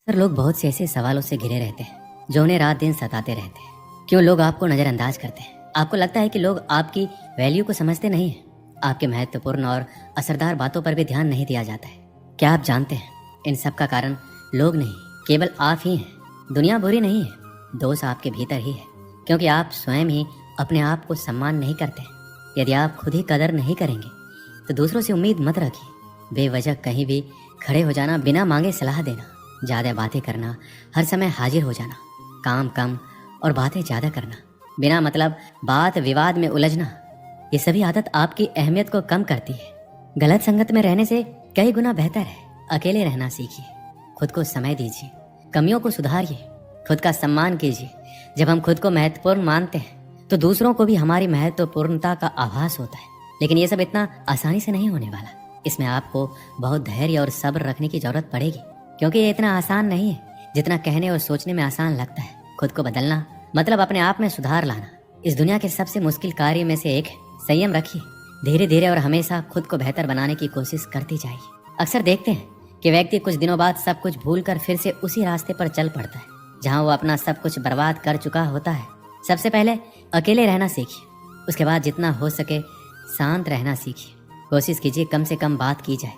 Sir, लोग बहुत से ऐसे सवालों से घिरे रहते हैं जो उन्हें रात दिन सताते रहते हैं। क्यों लोग आपको नज़रअंदाज करते हैं? आपको लगता है कि लोग आपकी वैल्यू को समझते नहीं हैं? आपके महत्वपूर्ण और असरदार बातों पर भी ध्यान नहीं दिया जाता है। क्या आप जानते हैं, इन सब का कारण लोग नहीं, केवल आप ही हैं। दुनिया बुरी नहीं है, दोष आपके भीतर ही है, क्योंकि आप स्वयं ही अपने आप को सम्मान नहीं करते। यदि आप खुद ही कदर नहीं करेंगे तो दूसरों से उम्मीद मत रखिए। बेवजह कहीं भी खड़े हो जाना, बिना मांगे सलाह देना, ज़्यादा बातें करना, हर समय हाजिर हो जाना, काम कम और बातें ज़्यादा करना, बिना मतलब बात विवाद में उलझना, ये सभी आदत आपकी अहमियत को कम करती है। गलत संगत में रहने से कई गुना बेहतर है अकेले रहना सीखिए। खुद को समय दीजिए, कमियों को सुधारिए, खुद का सम्मान कीजिए। जब हम खुद को महत्वपूर्ण मानते हैं तो दूसरों को भी हमारी महत्वपूर्णता का आभास होता है। लेकिन ये सब इतना आसानी से नहीं होने वाला। इसमें आपको बहुत धैर्य और सब्र रखने की जरूरत पड़ेगी, क्योंकि ये इतना आसान नहीं है जितना कहने और सोचने में आसान लगता है। खुद को बदलना मतलब अपने आप में सुधार लाना। इस दुनिया के सबसे मुश्किल कार्य में से एक है। संयम रखिए, धीरे धीरे और हमेशा खुद को बेहतर बनाने की कोशिश करते जाइए। अक्सर देखते हैं कि व्यक्ति कुछ दिनों बाद सब कुछ भूलकर फिर से उसी रास्ते पर चल पड़ता है जहाँ वो अपना सब कुछ बर्बाद कर चुका होता है। सबसे पहले अकेले रहना सीखिए, उसके बाद जितना हो सके शांत रहना सीखिए। कोशिश कीजिए कम से कम बात की जाए,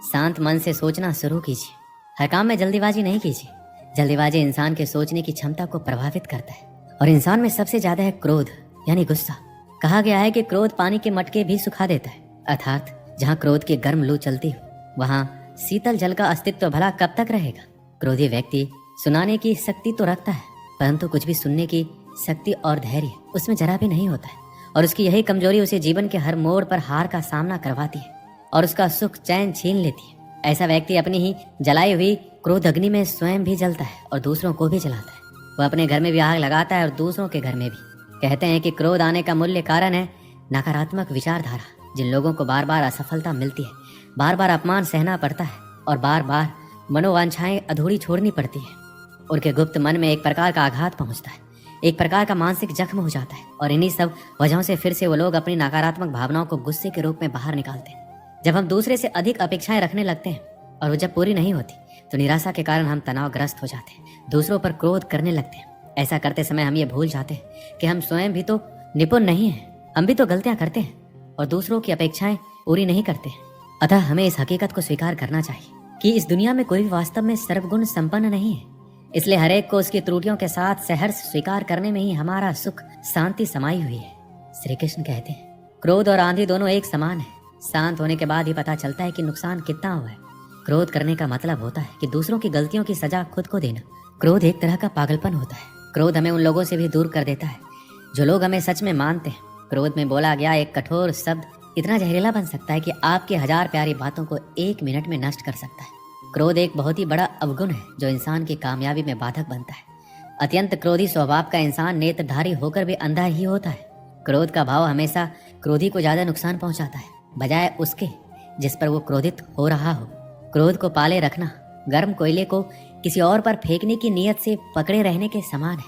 शांत मन से सोचना शुरू कीजिए। हर काम में जल्दीबाजी नहीं कीजिए। जल्दीबाजी इंसान के सोचने की क्षमता को प्रभावित करता है, और इंसान में सबसे ज्यादा है क्रोध, यानी गुस्सा। कहा गया है कि क्रोध पानी के मटके भी सुखा देता है, अर्थात जहाँ क्रोध की गर्म लू चलती हो वहाँ शीतल जल का अस्तित्व भला कब तक रहेगा। क्रोधी व्यक्ति सुनाने की शक्ति तो रखता है, परंतु कुछ भी सुनने की शक्ति और धैर्य उसमें जरा भी नहीं होता है, और उसकी यही कमजोरी उसे जीवन के हर मोड़ पर हार का सामना करवाती है और उसका सुख चैन छीन लेती है। ऐसा व्यक्ति अपनी ही जलाई हुई क्रोध अग्नि में स्वयं भी जलता है और दूसरों को भी जलाता है। वह अपने घर में भी आग लगाता है और दूसरों के घर में भी। कहते हैं कि क्रोध आने का मूल्य कारण है नकारात्मक विचारधारा। जिन लोगों को बार बार असफलता मिलती है, बार बार अपमान सहना पड़ता है और बार बार मनोवांछाएं अधूरी छोड़नी पड़ती है, उनके गुप्त मन में एक प्रकार का आघात पहुंचता है, एक प्रकार का मानसिक जख्म हो जाता है, और इन्हीं सब वजहों से फिर से वो लोग अपनी नकारात्मक भावनाओं को गुस्से के रूप में बाहर निकालते हैं। जब हम दूसरे से अधिक अपेक्षाएं रखने लगते हैं और वो जब पूरी नहीं होती तो निराशा के कारण हम तनावग्रस्त हो जाते हैं, दूसरों पर क्रोध करने लगते हैं। ऐसा करते समय हम ये भूल जाते हैं कि हम स्वयं भी तो निपुण नहीं हैं, हम भी तो गलतियां करते हैं और दूसरों की अपेक्षाएं पूरी नहीं करते हैं। अतः हमें इस हकीकत को स्वीकार करना चाहिए कि इस दुनिया में कोई भी वास्तव में सर्वगुण संपन्न नहीं है। इसलिए हरेक को उसकी त्रुटियों के साथ सहर्ष स्वीकार करने में ही हमारा सुख शांति समाई हुई है। श्री कृष्ण कहते हैं, क्रोध और आंधी दोनों एक समान है। शांत होने के बाद ही पता चलता है कि नुकसान कितना हुआ है। क्रोध करने का मतलब होता है कि दूसरों की गलतियों की सजा खुद को देना। क्रोध एक तरह का पागलपन होता है। क्रोध हमें उन लोगों से भी दूर कर देता है जो लोग हमें सच में मानते हैं। क्रोध में बोला गया एक कठोर शब्द इतना जहरीला बन सकता है कि आपकी 1000 प्यारी बातों को 1 मिनट में नष्ट कर सकता है। क्रोध एक बहुत ही बड़ा अवगुण है जो इंसान की कामयाबी में बाधक बनता है। अत्यंत क्रोधी स्वभाव का इंसान नेत्रधारी होकर भी अंधा ही होता है। क्रोध का भाव हमेशा क्रोधी को ज्यादा नुकसान पहुंचाता है बजाय उसके जिस पर वो क्रोधित हो रहा हो। क्रोध को पाले रखना गर्म कोयले को किसी और पर फेंकने की नीयत से पकड़े रहने के समान है।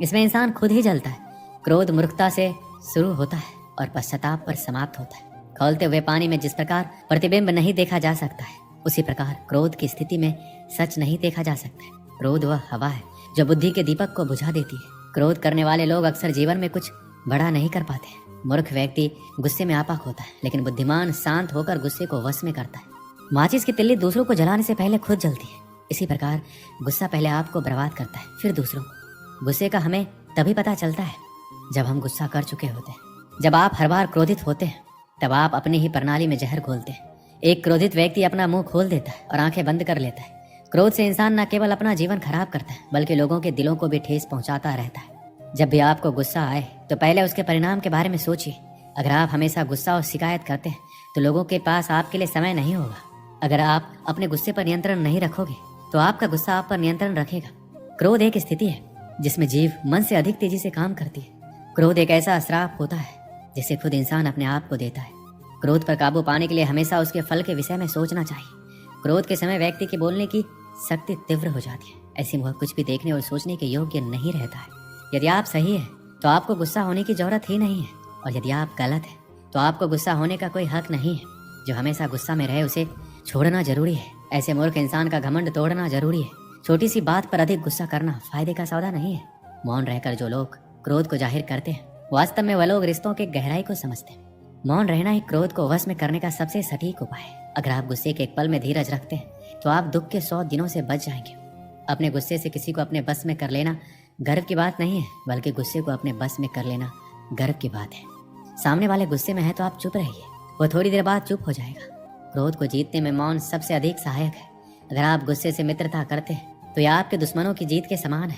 इसमें इंसान खुद ही जलता है। क्रोध मूर्खता से शुरू होता है और पश्चाताप पर समाप्त होता है। खौलते हुए पानी में जिस प्रकार प्रतिबिंब नहीं देखा जा सकता है, उसी प्रकार क्रोध की स्थिति में सच नहीं देखा जा सकता है। क्रोध वह हवा है जो बुद्धि के दीपक को बुझा देती है। क्रोध करने वाले लोग अक्सर जीवन में कुछ बड़ा नहीं कर पाते। मूर्ख व्यक्ति गुस्से में आपाक होता है, लेकिन बुद्धिमान शांत होकर गुस्से को वश में करता है। माचिस की तिल्ली दूसरों को जलाने से पहले खुद जलती है। इसी प्रकार गुस्सा पहले आपको बर्बाद करता है, फिर दूसरों को। गुस्से का हमें तभी पता चलता है जब हम गुस्सा कर चुके होते हैं। जब आप हर बार क्रोधित होते हैं तब आप अपनी ही प्रणाली में जहर घोलते हैं। एक क्रोधित व्यक्ति अपना मुंह खोल देता है और आंखें बंद कर लेता है। क्रोध से इंसान न केवल अपना जीवन खराब करता है बल्कि लोगों के दिलों को भी ठेस पहुंचाता रहता है। जब भी आपको गुस्सा आए तो पहले उसके परिणाम के बारे में सोचिए। अगर आप हमेशा गुस्सा और शिकायत करते हैं तो लोगों के पास आपके लिए समय नहीं होगा। अगर आप अपने गुस्से पर नियंत्रण नहीं रखोगे तो आपका गुस्सा आप पर नियंत्रण रखेगा। क्रोध एक स्थिति है जिसमें जीव मन से अधिक तेजी से काम करती है। क्रोध एक ऐसा श्राप होता है जिसे खुद इंसान अपने आप को देता है। क्रोध पर काबू पाने के लिए हमेशा उसके फल के विषय में सोचना चाहिए। क्रोध के समय व्यक्ति की बोलने की शक्ति तीव्र हो जाती है। ऐसे में वह कुछ भी देखने और सोचने के योग्य नहीं रहता है। यदि आप सही है तो आपको गुस्सा होने की जरूरत ही नहीं है, और यदि आप गलत है तो आपको गुस्सा होने का कोई हक नहीं है। जो हमेशा गुस्सा में रहे उसे छोड़ना जरूरी है। ऐसे मूर्ख इंसान का घमंड तोड़ना जरूरी है। छोटी सी बात पर अधिक गुस्सा करना फायदे का सौदा नहीं है। मौन रहकर जो लोग क्रोध को जाहिर करते हैं, वास्तव में वह लोग रिश्तों के गहराई को समझते हैं। मौन रहना ही क्रोध को वश में करने का सबसे सटीक उपाय है। अगर आप गुस्से के एक पल में धीरज रखते हैं तो आप दुख के 100 दिनों से बच जाएंगे। अपने गुस्से से किसी को अपने बस में कर लेना गर्व की बात नहीं है, बल्कि गुस्से को अपने बस में कर लेना गर्व की बात है। सामने वाले गुस्से में है तो आप चुप रहिए, वो थोड़ी देर बाद चुप हो जाएगा। क्रोध को जीतने में मौन सबसे अधिक सहायक है। अगर आप गुस्से से मित्रता करते हैं तो यह आपके दुश्मनों की जीत के समान है।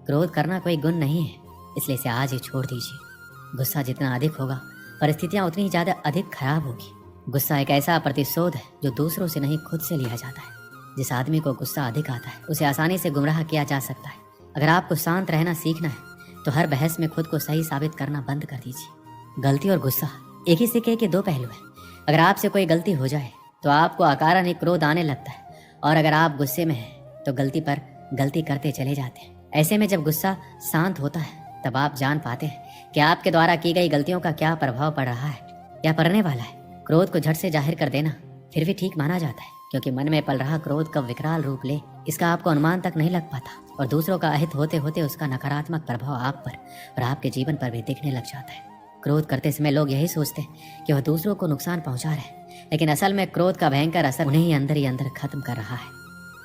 क्रोध करना कोई गुण नहीं है, इसलिए इसे आज ही छोड़ दीजिए। गुस्सा जितना अधिक होगा, परिस्थितियां उतनी ही ज्यादा अधिक खराब होगी। गुस्सा एक ऐसा प्रतिशोध है जो दूसरों से नहीं खुद से लिया जाता है। जिस आदमी को गुस्सा अधिक आता है उसे आसानी से गुमराह किया जा सकता है। अगर आपको शांत रहना सीखना है तो हर बहस में खुद को सही साबित करना बंद कर दीजिए। गलती और गुस्सा एक ही सिक्के के दो पहलू हैं। अगर आपसे कोई गलती हो जाए तो आपको अकारण ही क्रोध आने लगता है, और अगर आप गुस्से में हैं तो गलती पर गलती करते चले जाते हैं। ऐसे में जब गुस्सा शांत होता है तब आप जान पाते हैं कि आपके द्वारा की गई गलतियों का क्या प्रभाव पड़ रहा है या पड़ने वाला है। क्रोध को झट से जाहिर कर देना फिर भी ठीक माना जाता है, क्योंकि मन में पल रहा क्रोध कब विकराल रूप ले इसका आपको अनुमान तक नहीं लग पाता, और दूसरों का अहित होते होते उसका नकारात्मक प्रभाव आप पर और आपके जीवन पर भी दिखने लग जाता है। क्रोध करते समय लोग यही सोचते हैं कि वह दूसरों को नुकसान पहुंचा रहे हैं, लेकिन असल में क्रोध का भयंकर असर उन्हें ही अंदर खत्म कर रहा है।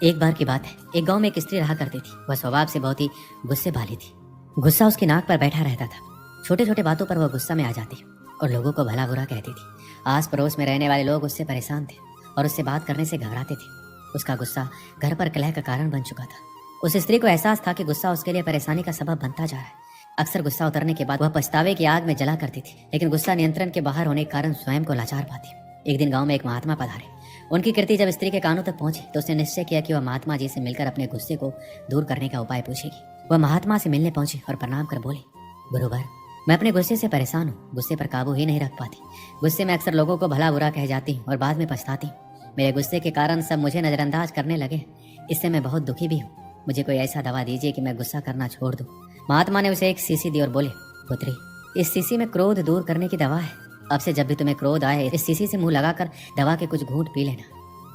एक बार की बात है, एक गांव में एक स्त्री रहा करती थी। वह स्वभाव से बहुत ही गुस्से वाली थी। गुस्सा उसकी नाक पर बैठा रहता था। छोटे छोटे बातों पर वह गुस्सा में आ जाती और लोगों को भला बुरा कहती थी। आस पड़ोस में रहने वाले लोग उससे परेशान थे और उससे बात करने से घबराते थे। उसका गुस्सा घर पर कलह का कारण बन चुका था। उस स्त्री को एहसास था कि गुस्सा उसके लिए परेशानी का सबब बनता जा रहा है। अक्सर गुस्सा उतरने के बाद वह पछतावे की आग में जला करती थी, लेकिन गुस्सा नियंत्रण के बाहर होने के कारण स्वयं को लाचार पाती। एक दिन गांव में एक महात्मा पधारे। उनकी कीर्ति जब स्त्री के कानों तक पहुंची तो उसने निश्चय किया कि वह महात्मा जी से मिलकर अपने गुस्से को दूर करने का उपाय पूछेगी। वह महात्मा से मिलने पहुंची और प्रणाम कर बोली, गुरुवर, मैं अपने गुस्से से परेशान हूँ। गुस्से पर काबू ही नहीं रख पाती। गुस्से में अक्सर लोगों को भला बुरा कह जाती हूँ और बाद में पछताती हूँ। मेरे गुस्से के कारण सब मुझे नजरअंदाज करने लगे। इससे मैं बहुत दुखी भी हूँ। मुझे कोई ऐसा दवा दीजिए कि मैं गुस्सा करना छोड़ दूँ। महात्मा ने उसे एक शीशी दी और बोले, पुत्री, इस शीशी में क्रोध दूर करने की दवा है। अब से जब भी तुम्हें क्रोध आए इस शीशी से मुंह लगाकर दवा के कुछ घूंट पी लेना।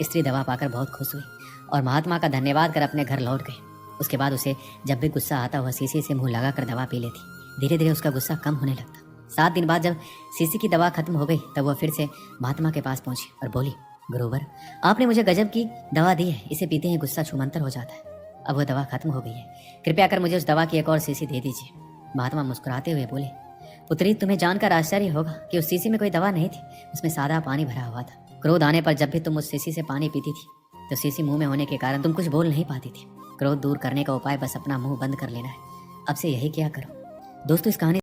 स्त्री दवा पाकर बहुत खुश हुई और महात्मा का धन्यवाद कर अपने घर लौट गई। उसके बाद उसे जब भी गुस्सा आता वह शीशी से मुंह लगाकर दवा पी लेती। धीरे धीरे उसका गुस्सा कम होने लगता। 7 दिन बाद जब शीशी की दवा खत्म हो गई तब वह फिर से महात्मा के पास पहुंची और बोली, गुरुवर, आपने मुझे गजब की दवा दी है। इसे पीते ही गुस्सा छूमंतर हो जाता है। अब वह दवा खत्म हो गई है। कृपया कर मुझे उस दवा की एक और शीशी दे दीजिए। महात्मा मुस्कुराते हुए बोले, पुत्री, तुम्हें जानकर आश्चर्य होगा कि उस शीशी में कोई दवा नहीं थी। उसमें सादा पानी भरा हुआ था। क्रोध आने पर जब भी तुम उस शीशी से पानी पीती थी तो शीशी मुंह में होने के कारण तुम कुछ बोल नहीं पाती थी। क्रोध दूर करने का उपाय बस अपना मुंह बंद कर लेना है। अब से यही क्या करो। दोस्तों, इस कहानी